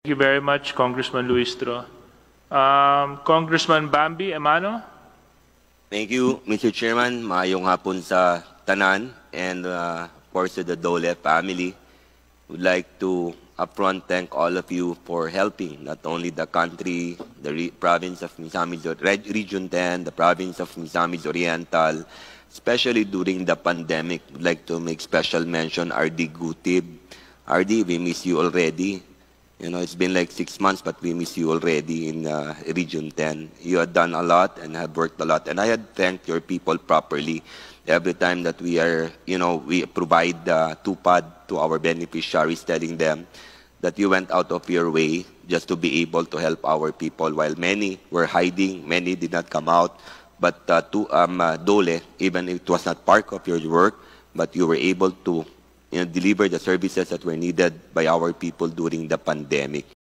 Thank you very much, Congressman Luistro. Congressman Bambi Emano. Thank you, Mr. Chairman. Maayong hapon sa tanan and of course to the Dole family. Would like to upfront thank all of you for helping not only the country, the province of Misamis Region 10, the province of Misamis Oriental, especially during the pandemic. Would like to make special mention RD Gutib. RD, we miss you already. You know, it's been like 6 months, but we miss you already in Region 10. You had done a lot and have worked a lot, and I had thanked your people properly. Every time that we are, we provide tupad to our beneficiaries, telling them that you went out of your way just to be able to help our people, while many were hiding, many did not come out. But Dole, even if it was not part of your work, but you were able to deliver the services that were needed by our people during the pandemic.